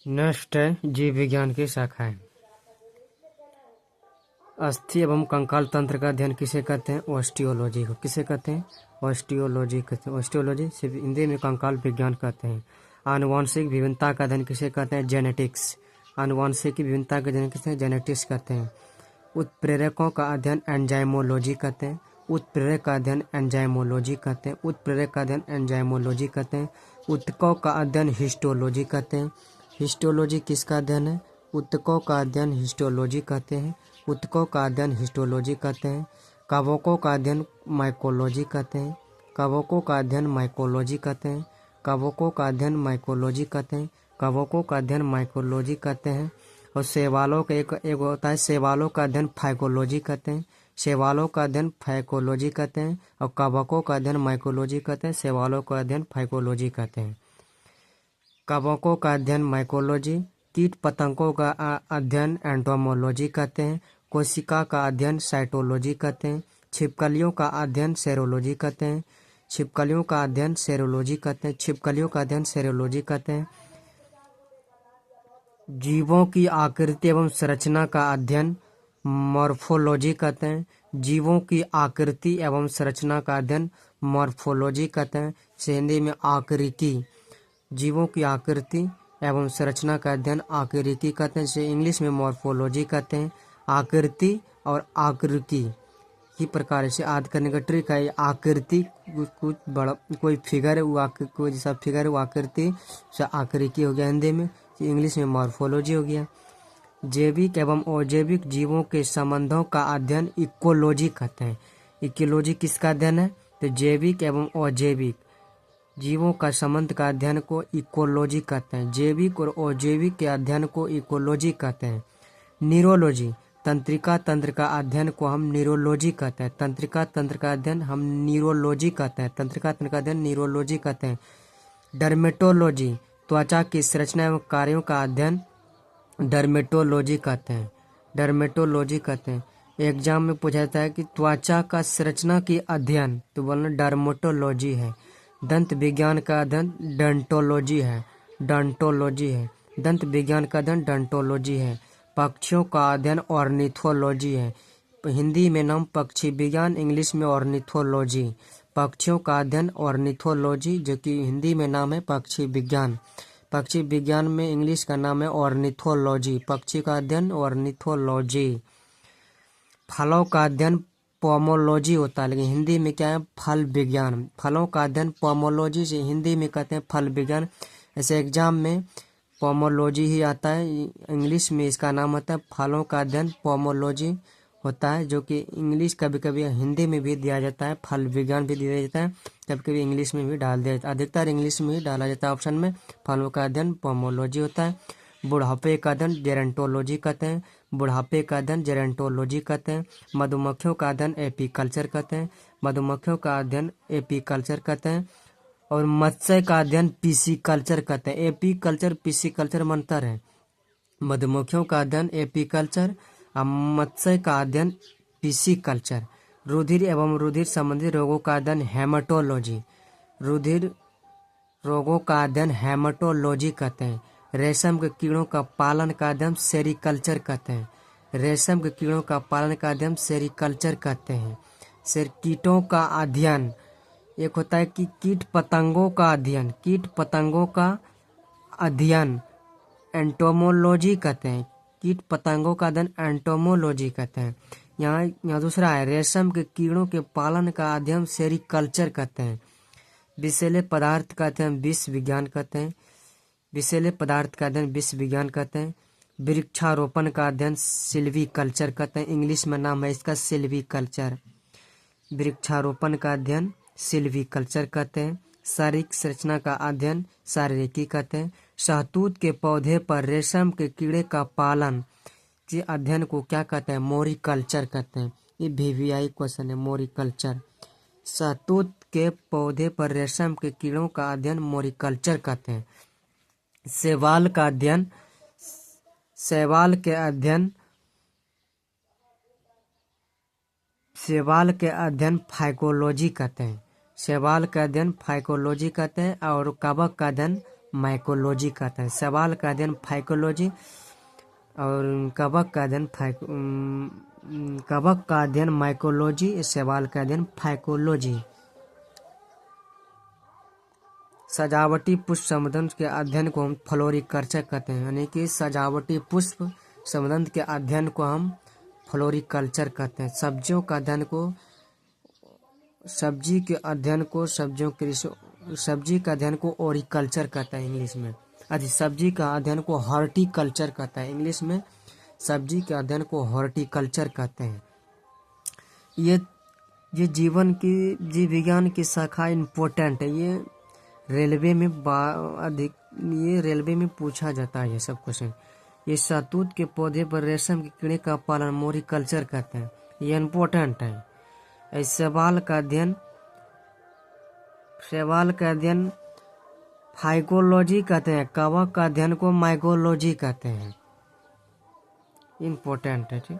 Next है जीव विज्ञान की शाखाएं। अस्थि एवं कंकाल तंत्र का अध्ययन किसे कहते हैं? ऑस्टियोलॉजी को। किसे कहते हैं? ऑस्टियोलॉजी कहते हैं। ऑस्टियोलॉजी सिर्फ हिंदी में कंकाल विज्ञान कहते हैं। आनुवंशिक विभिन्नता का अध्ययन किसे कहते हैं? जेनेटिक्स। आनुवंशिक विभिन्नता का अध्ययन किसे जेनेटिक्स कहते हैं। उत्प्रेरकों का अध्ययन एंजाइमोलॉजी कहते हैं। उत्प्रेरक का अध्ययन एंजाइमोलॉजी कहते हैं। उत्प्रेरक का अध्ययन एंजाइमोलॉजी कहते हैं। ऊतकों का अध्ययन हिस्टोलॉजी कहते हैं। हिस्टोलॉजी किसका अध्ययन है? ऊतकों का अध्ययन हिस्टोलॉजी कहते हैं। ऊतकों का अध्ययन हिस्टोलॉजी कहते हैं। कवकों का अध्ययन माइकोलॉजी कहते हैं। कवकों का अध्ययन माइकोलॉजी कहते हैं। कवकों का अध्ययन माइकोलॉजी कहते हैं। कवकों का अध्ययन माइकोलॉजी कहते हैं। और शैवालों का एक होता है, शैवालों का अध्ययन फाइकोलॉजी कहते हैं। शैवालों का अध्ययन फाइकोलॉजी कहते हैं। और कवकों का अध्ययन माइकोलॉजी कहते हैं। शैवालों का अध्ययन फाइकोलॉजी कहते हैं। कवकों का अध्ययन माइकोलॉजी। कीट पतंगों का अध्ययन एंटोमोलॉजी कहते हैं। कोशिका का अध्ययन साइटोलॉजी कहते हैं। छिपकलियों का अध्ययन सेरोलॉजी कहते हैं। छिपकलियों का अध्ययन सेरोलॉजी कहते हैं। छिपकलियों का अध्ययन सेरोलॉजी कहते हैं। जीवों की आकृति एवं संरचना का अध्ययन मॉर्फोलॉजी कहते हैं। जीवों की आकृति एवं संरचना का अध्ययन मॉर्फोलॉजी कहते हैं। इसे हिंदी में आकृति। जीवों की आकृति एवं संरचना का अध्ययन आकृति कहते हैं। इसे इंग्लिश में मॉर्फोलॉजी कहते हैं। आकृति और आकृति की प्रकार से याद करने का ट्रिक है। आकृति कुछ बड़ा कोई फिगर है, वो कोई जैसा फिगर है वो आकृति से आकृति हो गया हिंदी में। इंग्लिश में मॉर्फोलॉजी हो गया। जैविक एवं अजैविक जीवों के संबंधों का अध्ययन इकोलॉजी कहते हैं। इकोलॉजी किसका अध्ययन है? तो जैविक एवं अजैविक जीवों का संबंध का अध्ययन को इकोलॉजी कहते हैं। जैविक और अजैविक के अध्ययन को इकोलॉजी कहते हैं। न्यूरोलॉजी तंत्रिका तंत्र का अध्ययन को हम न्यूरोलॉजी कहते हैं। तंत्रिका तंत्र का अध्ययन हम न्यूरोलॉजी कहते हैं। तंत्रिका तंत्र का अध्ययन न्यूरोलॉजी कहते हैं। डर्मेटोलॉजी त्वचा की संरचना एवं कार्यों का अध्ययन डर्मेटोलॉजी कहते हैं। डर्मेटोलॉजी कहते हैं। एग्जाम में पूछा जाता है कि त्वचा का संरचना की अध्ययन, तो बोलना डर्मेटोलॉजी है। दंत विज्ञान का अध्ययन डंटोलॉजी है। डंटोलॉजी है। दंत विज्ञान का अध्ययन डंटोलॉजी है। पक्षियों का अध्ययन ऑर्निथोलॉजी है। हिंदी में नाम पक्षी विज्ञान, इंग्लिश में ऑर्निथोलॉजी। पक्षियों का अध्ययन ऑर्निथोलॉजी, जो कि हिंदी में नाम है पक्षी विज्ञान। पक्षी विज्ञान में इंग्लिश का नाम है ऑर्निथोलॉजी। पक्षी का अध्ययन ऑर्निथोलॉजी। फलों का अध्ययन पोमोलॉजी होता है, लेकिन हिंदी में क्या है? फल विज्ञान। फलों का अध्ययन पोमोलॉजी से हिंदी में कहते हैं फल विज्ञान। ऐसे एग्जाम में पोमोलॉजी ही आता है, इंग्लिश में इसका नाम होता है फलों का अध्ययन पोमोलॉजी होता है, जो कि इंग्लिश कभी कभी हिंदी में भी दिया जाता है, फल विज्ञान भी दिया जाता है, कभी कभी इंग्लिश में भी डाल दिया जाता है। अधिकतर इंग्लिश में ही डाला जाता है ऑप्शन में। फलों का अध्ययन पोमोलॉजी होता है। बुढ़ापे का अध्ययन जेरेंटोलॉजी कहते हैं। बुढ़ापे का अध्ययन जेरेंटोलॉजी कहते हैं। मधुमक्खियों का अध्ययन एपीकल्चर कहते हैं। मधुमक्खियों का अध्ययन एपीकल्चर कहते हैं। और मत्स्य का अध्ययन पिसीकल्चर कहते हैं। एपीकल्चर पिसीकल्चर में अंतर है। मधुमक्खियों का अध्ययन एपीकल्चर और मत्स्य का अध्ययन पिसीकल्चर। रुधिर एवं रुधिर संबंधी रोगों का अध्ययन हेमाटोलॉजी। रुधिर रोगों का अध्ययन हेमाटोलॉजी कहते हैं। रेशम के कीड़ों का पालन का अध्ययन सेरिकल्चर कहते हैं। रेशम के कीड़ों का पालन का अध्ययन सेरिकल्चर कहते हैं। कीटों का अध्ययन, एक होता है कि कीट पतंगों का अध्ययन। कीट पतंगों का अध्ययन एंटोमोलॉजी कहते हैं। कीट पतंगों का अध्ययन एंटोमोलॉजी कहते हैं। यहाँ दूसरा है रेशम के कीड़ों के पालन का अध्ययन सेरिकल्चर कहते हैं। विषैले पदार्थ का अध्ययन विष विज्ञान कहते हैं। विषैले पदार्थ का अध्ययन विष विज्ञान कहते हैं। वृक्षारोपण का अध्ययन सिल्वीकल्चर कहते हैं। इंग्लिश में नाम है इसका सिल्वीकल्चर। वृक्षारोपण का अध्ययन सिल्वीकल्चर कहते हैं। शारीरिक संरचना का अध्ययन शारीरिकी कहते हैं। शहतूत के पौधे पर रेशम के कीड़े का पालन के अध्ययन को क्या कहते हैं? मोरिकल्चर कहते हैं। ये VVI क्वेश्चन है, मोरिकल्चर। शहतूत के पौधे पर रेशम के कीड़ों का अध्ययन मोरिकल्चर कहते हैं। शैवाल का अध्ययन शैवाल के अध्ययन फाइकोलॉजी कहते हैं। शैवाल का अध्ययन फाइकोलॉजी कहते हैं। और कवक का अध्ययन माइकोलॉजी कहते हैं। शैवाल का अध्ययन फाइकोलॉजी और कवक का अध्ययन माइकोलॉजी, शैवाल का अध्ययन फाइकोलॉजी। सजावटी पुष्प संबंध के अध्ययन को हम फ्लोरिकल्चर कहते हैं, यानी कि सजावटी पुष्प संबंध के अध्ययन को हम फ्लोरिकल्चर कहते हैं। सब्जियों का अध्ययन को सब्जी के अध्ययन को ओरिकल्चर कहता है इंग्लिश में। सब्जी का अध्ययन को हॉर्टिकल्चर कहता है इंग्लिश में। सब्जी के अध्ययन को हॉर्टिकल्चर कहते हैं। ये जीव विज्ञान की शाखा इम्पोर्टेंट है। ये रेलवे में पूछा जाता है ये सब क्वेश्चन। ये शहतूत के पौधे पर रेशम के कीड़े का पालन मोरिकल्चर कहते हैं, ये इम्पोर्टेंट है। शैवाल का अध्ययन फाइकोलॉजी कहते हैं। कवक का अध्ययन को माइकोलॉजी कहते हैं, इम्पोर्टेंट है। ठीक।